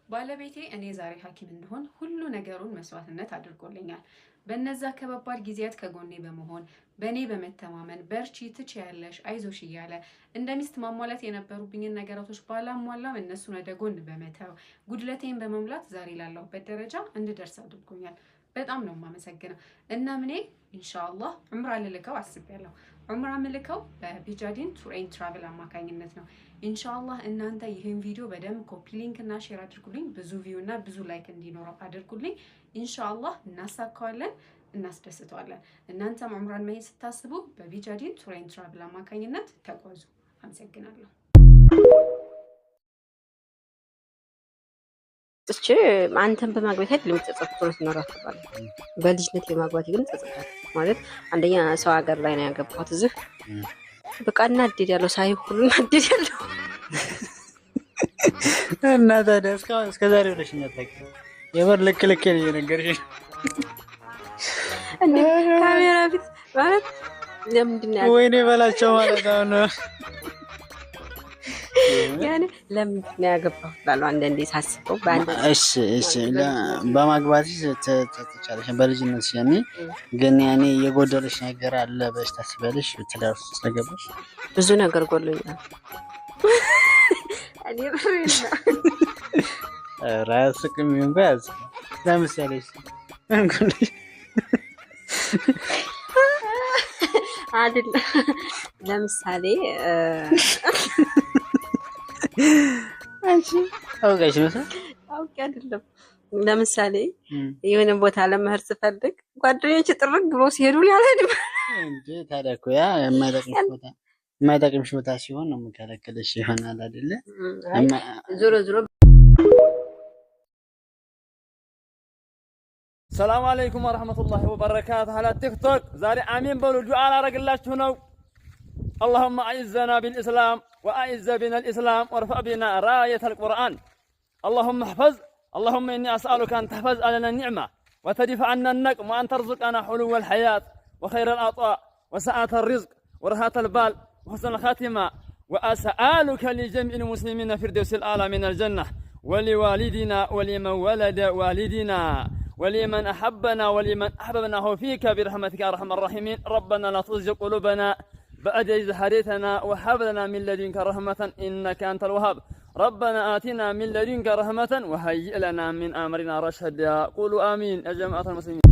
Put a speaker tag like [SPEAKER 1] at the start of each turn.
[SPEAKER 1] ባለቤቴ እኔ ዛሬ ሐኪም እንደሆን ሁሉ ነገሩን መስዋዕትነት አድርጎልኛል። በነዛ ከባባድ ጊዜያት ከጎኔ በመሆን በኔ በመተማመን በርቺ ትችያለሽ አይዞሽ እያለ እንደሚስት ማሟላት የነበሩብኝን ነገራቶች ባላሟላም እነሱን ወደ ጎን በመተው ጉድለቴን በመሙላት ዛሬ ላለሁበት ደረጃ እንድደርስ አድርጎኛል። በጣም ነው የማመሰግነው። እናም እኔ ኢንሻአላህ ዑምራ ልልከው አስቤያለሁ። ዑምራ ምልከው በቢጃዲን ቱር ኤንድ ትራቨል አማካኝነት ነው። ኢንሻአላህ እናንተ ይሄን ቪዲዮ በደንብ ኮፒ ሊንክ እና ሼር አድርጉልኝ። ብዙ ቪው እና ብዙ ላይክ እንዲኖረው አድርጉልኝ። ኢንሻአላህ እናሳካዋለን፣ እናስደስተዋለን። እናንተም ዑምራን መሄድ ስታስቡ በቢጃዲን ቱር ኤንድ ትራቨል አማካኝነት ተጓዙ። አመሰግናለሁ።
[SPEAKER 2] እቺ አንተን በማግባት አይደለም ተጸጽቶት ነው ራስባል በልጅነት የማግባት ግን ተጸጽቷል ማለት አንደኛ ሰው ሀገር ላይ ነው ያገባሁት እዚህ በቃ እናድድ ያለው ሳይ ሁሉ እናድድ ያለው
[SPEAKER 3] እና ታዲያ እስከ ዛሬ ወደሽኛ ታውቂ የበር ልክ ነው የነገርሽ
[SPEAKER 2] እንዴ ካሜራ ፊት ማለት ለምንድን ነው
[SPEAKER 3] ወይኔ በላቸው ማለት ነው
[SPEAKER 2] ያኔ ለምንድን ነው ያገባው ላሉ አንዴ ሳስበው ባንዴ
[SPEAKER 3] እሺ በማግባትሽ ተቻለሽ በልጅነትሽ ያኔ ግን ያኔ የጎደለሽ ነገር አለ በሽ ታስበልሽ ትዳር ውስጥ ስለገባሽ
[SPEAKER 2] ብዙ ነገር ጎሎኛል እኔ ብሬና
[SPEAKER 3] ራስክም ይንጓዝ ለምሳሌ እንግዲህ
[SPEAKER 2] አይደል ለምሳሌ
[SPEAKER 3] አንቺ አውቀሽ ነው
[SPEAKER 2] አውቄ አይደለም ለምሳሌ የሆነ ቦታ ለመሄድ ስፈልግ ጓደኞቼ ጥርግ ብሎ ሲሄዱ ያልሄድም
[SPEAKER 3] እንዴ ታዲያ እኮ ያ የማይጠቅምሽ ቦታ ሲሆን ነው የምከለከለሽ ይሆናል አይደለ
[SPEAKER 2] ዞሮ
[SPEAKER 4] السلام عليكم ورحمة الله وبركاته على تيك توك زاري آمين بولو دعاء على رجل الله اللهم أعزنا بالإسلام وأعز بنا الإسلام وارفع بنا راية القرآن اللهم احفظ اللهم إني أسألك أن تحفظ علينا النعمة وتدفع عنا النقم وأن ترزقنا حلو الحياة وخير العطاء وسعة الرزق ورهات البال وحسن الخاتمة وأسألك لجميع المسلمين في الفردوس الأعلى من الجنة ولوالدنا ولمن ولد والدنا ولمن أحبنا ولمن أحببناه فيك برحمتك يا أرحم الراحمين ربنا لا تزغ قلوبنا بعد إذ هديتنا وهب لنا من لدنك رحمة إنك أنت الوهاب ربنا آتنا من لدنك رحمة وهيئ لنا من أمرنا رشدا قولوا آمين يا جماعة المسلمين